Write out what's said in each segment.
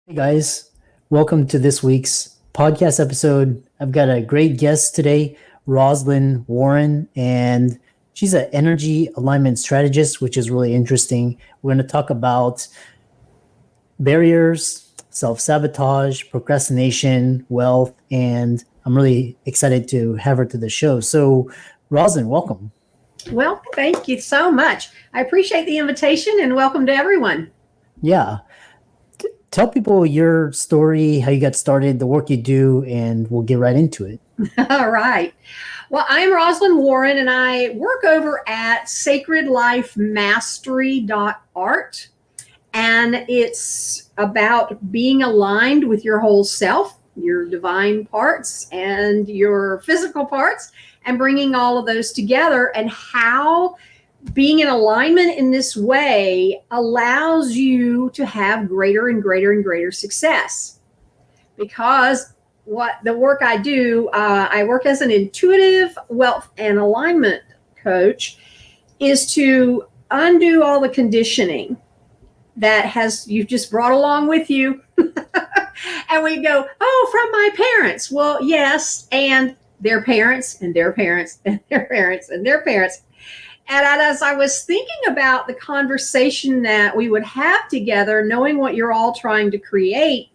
Hey guys, welcome to this week's podcast episode. I've got a great guest today, Rozlyn Warren, and she's an energy alignment strategist, which is really interesting. We're going to talk about barriers, self-sabotage, procrastination, wealth, and I'm really excited to have her to the show. So, Rozlyn, welcome. Well, thank you so much. I appreciate the invitation and welcome to everyone. Yeah. Tell people your story, how you got started, the work you do, and we'll get right into it. All right. Well, I'm Rozlyn Warren and I work over at Sacred Life Mastery.art. And it's about being aligned with your whole self, your divine parts and your physical parts, and bringing all of those together, and how being in alignment in this way allows you to have greater and greater and greater success. Because what the work I do, I work as an intuitive wealth and alignment coach, is to undo all the conditioning that you've just brought along with you. And we go, oh, from my parents. Well, yes, and their parents and their parents and their parents and their parents. And as I was thinking about the conversation that we would have together, knowing what you're all trying to create,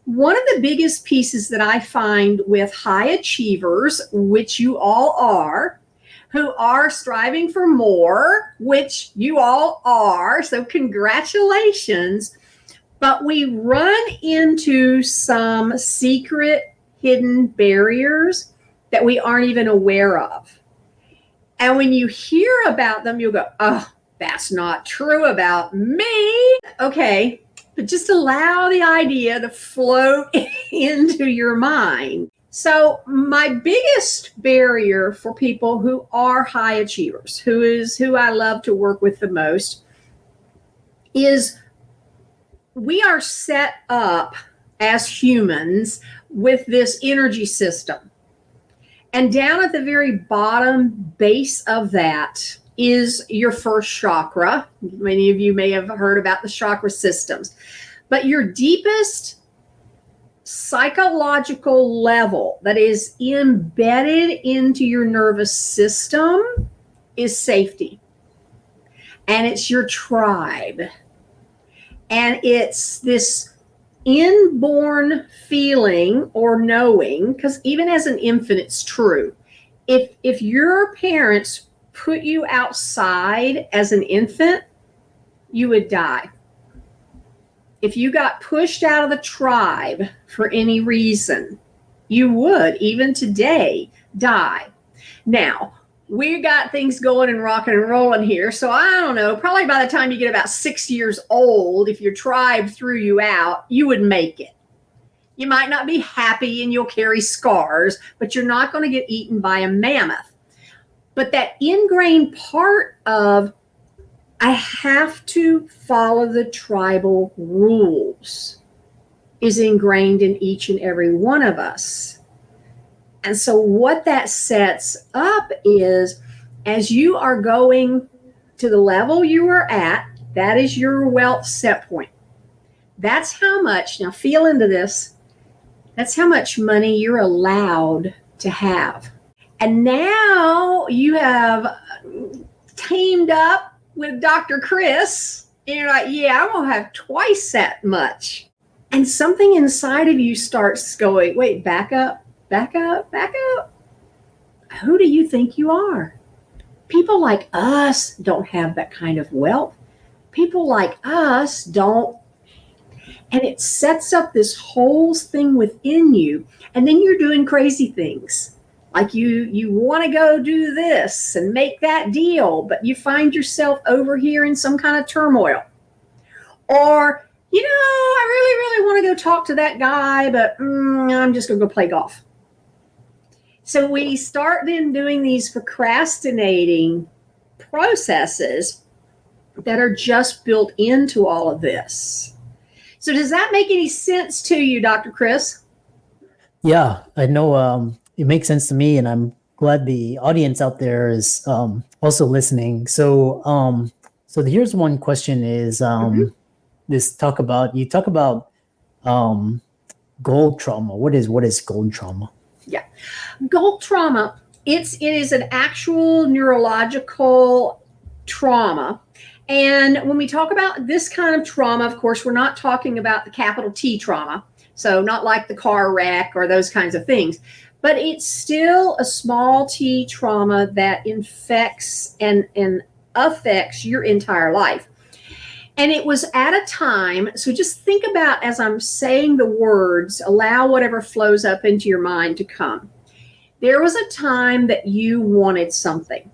one of the biggest pieces that I find with high achievers, which you all are, who are striving for more, which you all are, so congratulations, but we run into some secret hidden barriers that we aren't even aware of. And when you hear about them, you'll go, oh, that's not true about me. Okay, but just allow the idea to float into your mind. So my biggest barrier for people who are high achievers, who I love to work with the most, is we are set up as humans with this energy system. And down at the very bottom base of that is your first chakra. Many of you may have heard about the chakra systems. But your deepest psychological level that is embedded into your nervous system is safety. And it's your tribe. And it's this inborn feeling or knowing, because even as an infant, it's true. If your parents put you outside as an infant, you would die. If you got pushed out of the tribe for any reason, you would, even today, die. Now, we got things going and rocking and rolling here. So I don't know, probably by the time you get about 6 years old, if your tribe threw you out, you would make it. You might not be happy and you'll carry scars, but you're not going to get eaten by a mammoth. But that ingrained part of, I have to follow the tribal rules, is ingrained in each and every one of us. And so what that sets up is, as you are going to the level you are at, that is your wealth set point. That's how much, now feel into this, that's how much money you're allowed to have. And now you have teamed up with Dr. Chris, and you're like, yeah, I'm going to have twice that much. And something inside of you starts going, wait, back up. Back up, back up. Who do you think you are? People like us don't have that kind of wealth. People like us don't. And it sets up this whole thing within you. And then you're doing crazy things. Like you want to go do this and make that deal, but you find yourself over here in some kind of turmoil. Or, I really, really want to go talk to that guy, but I'm just going to go play golf. So we start then doing these procrastinating processes that are just built into all of this. So does that make any sense to you, Dr. Chris? Yeah, I know it makes sense to me, and I'm glad the audience out there is also listening. So here's one question is you talk about gold trauma. What is gold trauma? Yeah. Gold trauma, it is an actual neurological trauma. And when we talk about this kind of trauma, of course, we're not talking about the capital T trauma. So not like the car wreck or those kinds of things, but it's still a small t trauma that infects and affects your entire life. And it was at a time, so just think about, as I'm saying the words, allow whatever flows up into your mind to come. There was a time that you wanted something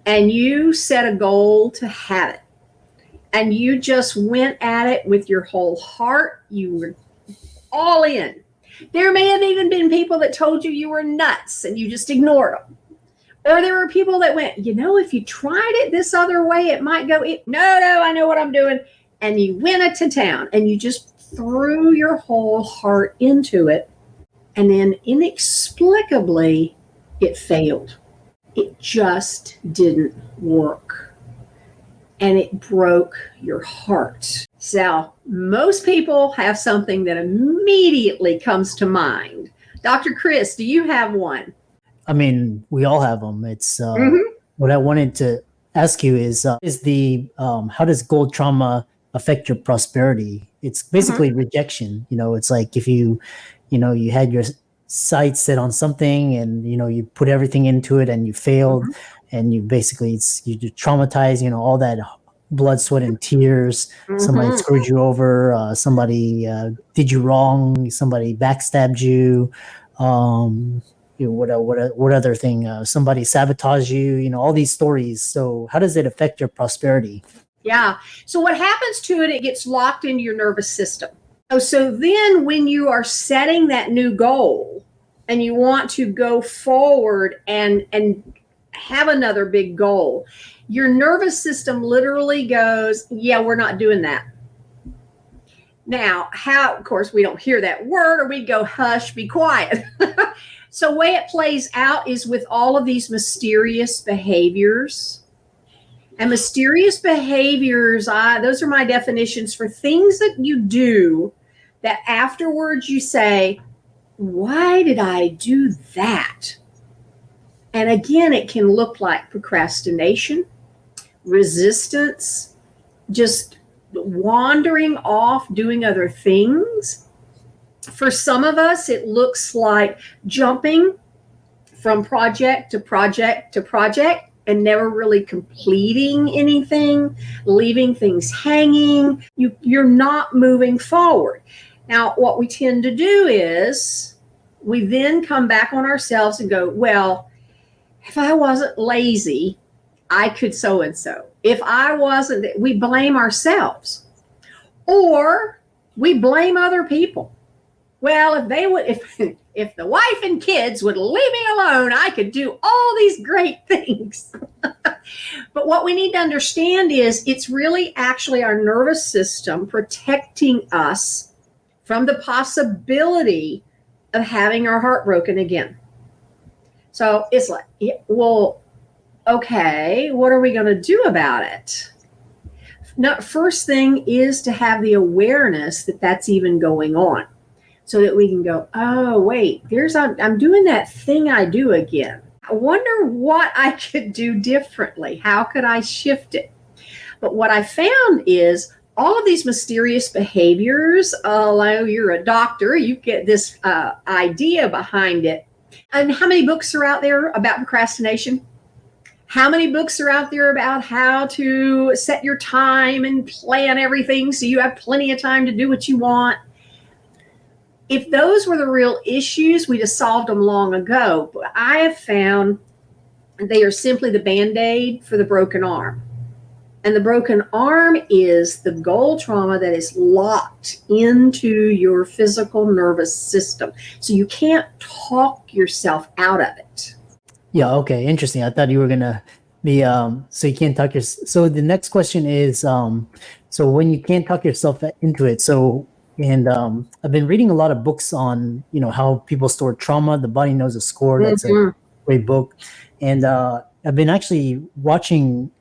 and you set a goal to have it. And you just went at it with your whole heart. You were all in. There may have even been people that told you you were nuts and you just ignored them. Or there were people that went, if you tried it this other way, it might go, no, I know what I'm doing. And you went it to town and you just threw your whole heart into it. And then inexplicably, it failed. It just didn't work. And it broke your heart. So most people have something that immediately comes to mind. Dr. Chris, do you have one? I mean, we all have them. It's Mm-hmm. what I wanted to ask you is the how does gold trauma affect your prosperity? It's basically rejection. It's like if you had your sights set on something and you put everything into it and you failed, and you basically you're traumatized. All that blood, sweat, and tears. Somebody screwed you over. Somebody did you wrong. Somebody backstabbed you. What other thing? Somebody sabotaged you. All these stories. So how does it affect your prosperity? Yeah. So what happens to it? It gets locked into your nervous system. So then when you are setting that new goal and you want to go forward and have another big goal, your nervous system literally goes, yeah, we're not doing that. Now, of course, we don't hear that word, or we'd go, hush, be quiet. So the way it plays out is with all of these mysterious behaviors. And mysterious behaviors, those are my definitions for things that you do that afterwards you say, why did I do that? And again, it can look like procrastination, resistance, just wandering off, doing other things. For some of us, it looks like jumping from project to project to project and never really completing anything, leaving things hanging. You're not moving forward. Now, what we tend to do is we then come back on ourselves and go, well, if I wasn't lazy, I could so-and-so. If I wasn't, we blame ourselves. Or we blame other people. Well, if they would, if the wife and kids would leave me alone, I could do all these great things. But what we need to understand is it's really actually our nervous system protecting us from the possibility of having our heart broken again. So it's like, well, okay, what are we going to do about it? Now, first thing is to have the awareness that that's even going on, so that we can go, oh, wait, I'm doing that thing I do again. I wonder what I could do differently. How could I shift it? But what I found is all of these mysterious behaviors, although you're a doctor, you get this idea behind it. And how many books are out there about procrastination? How many books are out there about how to set your time and plan everything so you have plenty of time to do what you want? If those were the real issues, we'd have solved them long ago. But I have found they are simply the Band-Aid for the broken arm. And the broken arm is the goal trauma that is locked into your physical nervous system. So you can't talk yourself out of it. Yeah. Okay. Interesting. I thought you were gonna be so you can't talk so the next question is so when you can't talk yourself into it. So I've been reading a lot of books on how people store trauma. The Body Knows a Score. That's a great book. And I've been actually watching.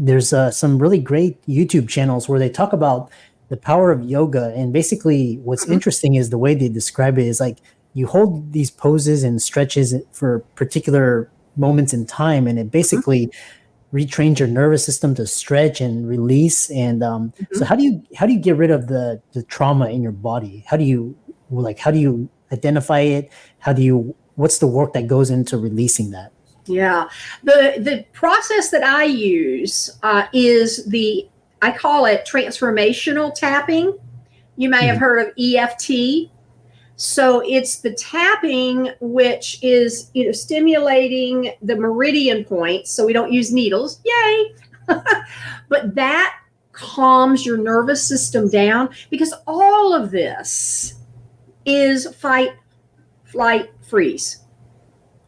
There's some really great YouTube channels where they talk about the power of yoga. And basically what's interesting is the way they describe it is like you hold these poses and stretches for particular moments in time, and it basically retrains your nervous system to stretch and release. And so how do you get rid of the trauma in your body? How do you identify it? What's the work that goes into releasing that? Yeah. The process that I use is I call it transformational tapping. You may have heard of EFT. So it's the tapping, which is, stimulating the meridian points. So we don't use needles. Yay. But that calms your nervous system down, because all of this is fight, flight, freeze.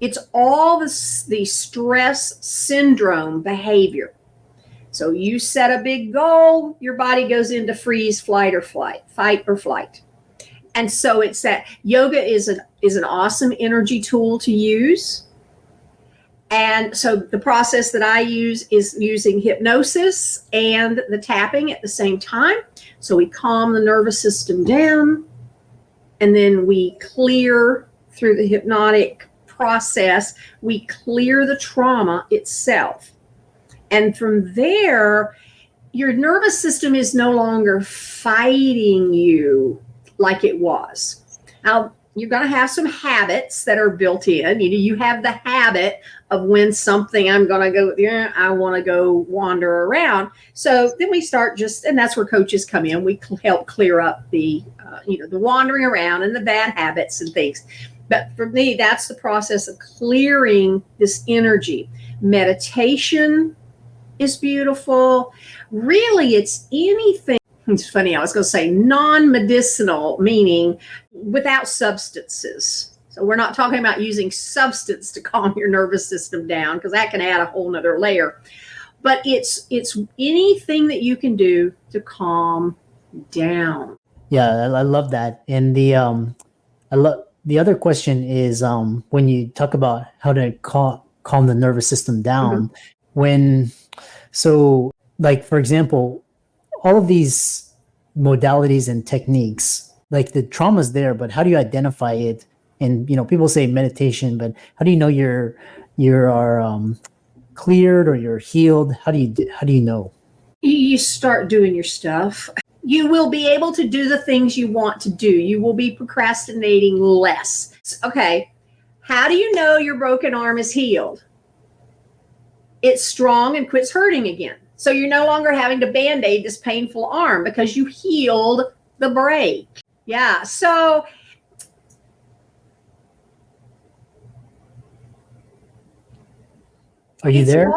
It's all the stress syndrome behavior. So you set a big goal, your body goes into freeze, fight or flight. And so it's that yoga is an awesome energy tool to use. And so the process that I use is using hypnosis and the tapping at the same time. So we calm the nervous system down, and then we clear through the hypnotic process, we clear the trauma itself. And from there, your nervous system is no longer fighting you like it was. Now, you're going to have some habits that are built in. You have the habit of when something I want to go wander around. So then we start and that's where coaches come in. We help clear up the wandering around and the bad habits and things. But for me, that's the process of clearing this energy. Meditation is beautiful. Really, it's anything. It's funny, I was going to say non-medicinal, meaning without substances. So we're not talking about using substance to calm your nervous system down, because that can add a whole nother layer. But it's anything that you can do to calm down. Yeah, I love that. And the other question is when you talk about how to calm the nervous system down, like, for example, all of these modalities and techniques, like the trauma's there, but how do you identify it? And, people say meditation, but how do you know you are cleared or you're healed? How do you know? You start doing your stuff. You will be able to do the things you want to do. You will be procrastinating less. Okay. How do you know your broken arm is healed? It's strong and quits hurting again. So you're no longer having to Band-Aid this painful arm because you healed the break. Yeah. So are you there?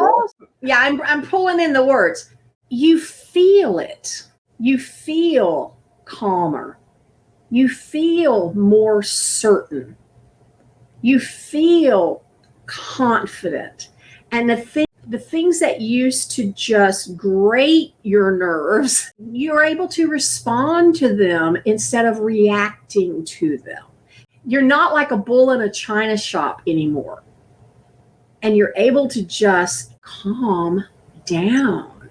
Yeah, I'm pulling in the words. You feel it. You feel calmer. You feel more certain. You feel confident. And the things that used to just grate your nerves, you're able to respond to them instead of reacting to them. You're not like a bull in a china shop anymore. And you're able to just calm down.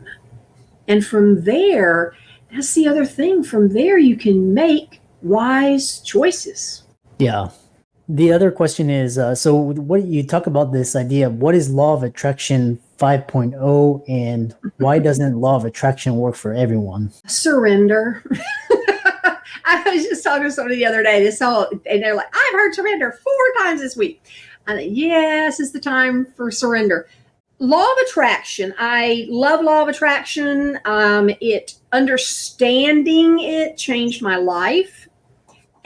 And from there, that's the other thing. From there, you can make wise choices. Yeah. The other question is, so what you talk about this idea of what is law of attraction 5.0 and why doesn't law of attraction work for everyone? Surrender. I was just talking to somebody the other day, and they're like, I've heard surrender 4 times this week. And yes, it's the time for surrender. Law of attraction. I love law of attraction. Understanding it changed my life.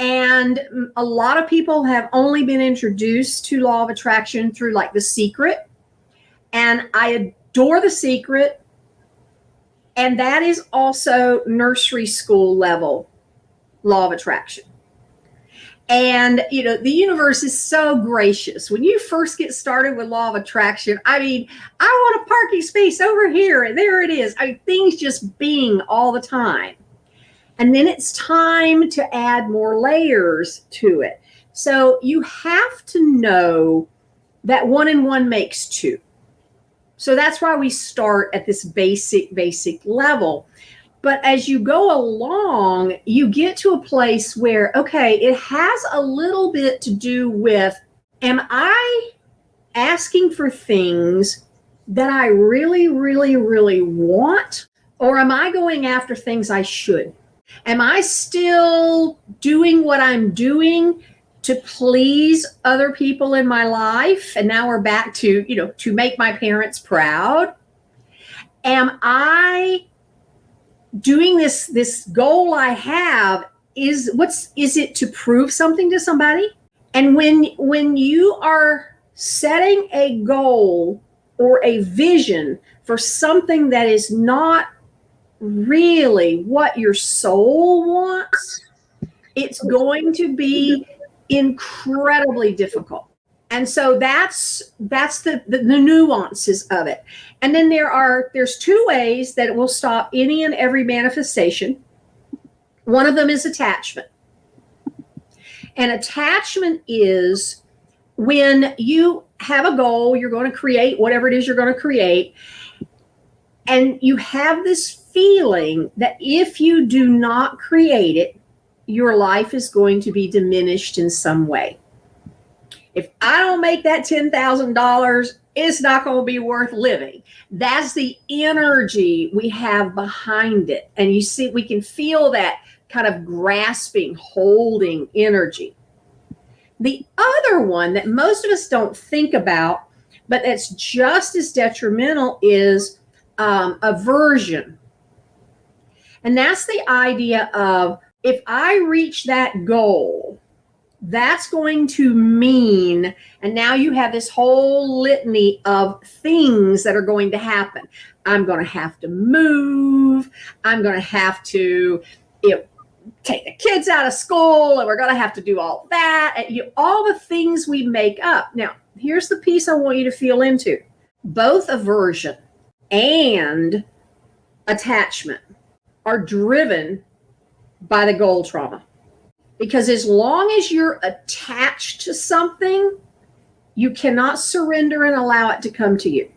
And a lot of people have only been introduced to law of attraction through like The Secret. And I adore The Secret. And that is also nursery school level law of attraction. And, the universe is so gracious. When you first get started with law of attraction, I want a parking space over here, and there it is. Things just being all the time. And then it's time to add more layers to it. So you have to know that 1 and 1 makes 2. So that's why we start at this basic level. But as you go along, you get to a place where, okay, it has a little bit to do with, am I asking for things that I really, really, really want? Or am I going after things I should? Am I still doing what I'm doing to please other people in my life? And now we're back to, to make my parents proud. Am I doing this goal I have, is it to prove something to somebody? And when you are setting a goal or a vision for something that is not really what your soul wants, it's going to be incredibly difficult. And so that's the nuances of it. And then there's two ways that it will stop any and every manifestation. One of them is attachment. And attachment is when you have a goal, you're going to create whatever it is you're going to create, and you have this feeling that if you do not create it, your life is going to be diminished in some way. If I don't make that $10,000, it's not going to be worth living. That's the energy we have behind it. And you see, we can feel that kind of grasping, holding energy. The other one that most of us don't think about, but that's just as detrimental, is aversion. And that's the idea of, if I reach that goal, that's going to mean, and now you have this whole litany of things that are going to happen. I'm going to have to move. I'm going to have to take the kids out of school, and we're going to have to do all that. And all the things we make up. Now, here's the piece I want you to feel into. Both aversion and attachment are driven by the goal trauma. Because as long as you're attached to something, you cannot surrender and allow it to come to you.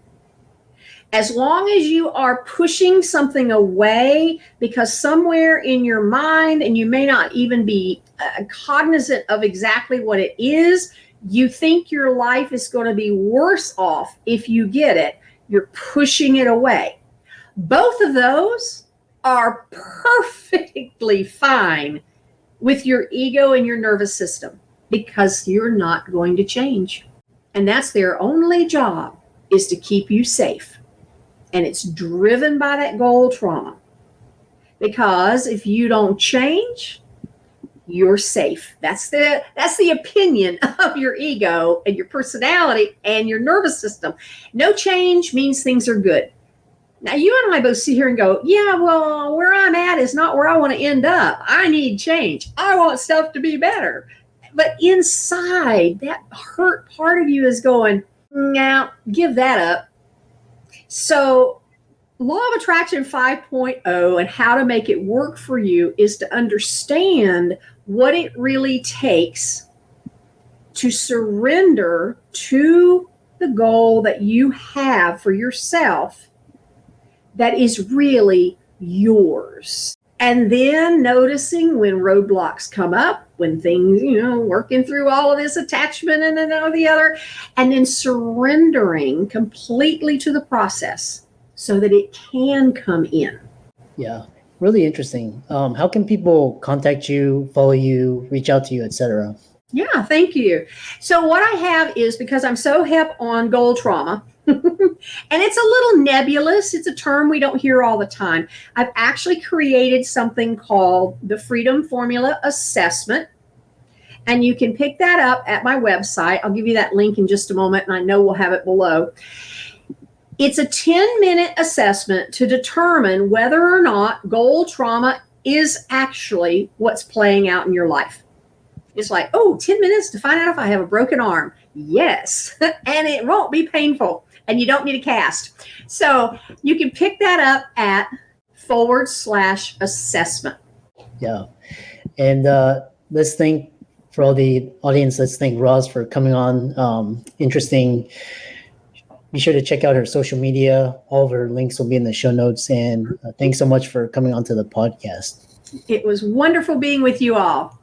As long as you are pushing something away because somewhere in your mind, and you may not even be cognizant of exactly what it is, you think your life is going to be worse off if you get it, you're pushing it away. Both of those are perfectly fine with your ego and your nervous system, because you're not going to change. And that's their only job, is to keep you safe. And it's driven by that goal trauma. Because if you don't change, you're safe. That's the opinion of your ego and your personality and your nervous system. No change means things are good. Now, you and I both sit here and go, yeah, well, where I'm at is not where I want to end up. I need change. I want stuff to be better. But inside, that hurt part of you is going, now, give that up. So, Law of Attraction 5.0 and how to make it work for you is to understand what it really takes to surrender to the goal that you have for yourself that is really yours. And then noticing when roadblocks come up, when things, working through all of this attachment and the other, and then surrendering completely to the process so that it can come in. Yeah, really interesting. How can people contact you, follow you, reach out to you, etc.? Yeah, thank you. So what I have is, because I'm so hip on goal trauma, and it's a little nebulous, it's a term we don't hear all the time, I've actually created something called the Freedom Formula Assessment. And you can pick that up at my website. I'll give you that link in just a moment, and I know we'll have it below. It's a 10-minute assessment to determine whether or not goal trauma is actually what's playing out in your life. It's like, 10 minutes to find out if I have a broken arm. Yes, and it won't be painful, and you don't need a cast. So you can pick that up at /assessment. Yeah. And let's thank, for all the audience, let's thank Roz for coming on. Interesting be sure to check out her social media. All of her links will be in the show notes. And thanks so much for coming onto the podcast. It was wonderful being with you all.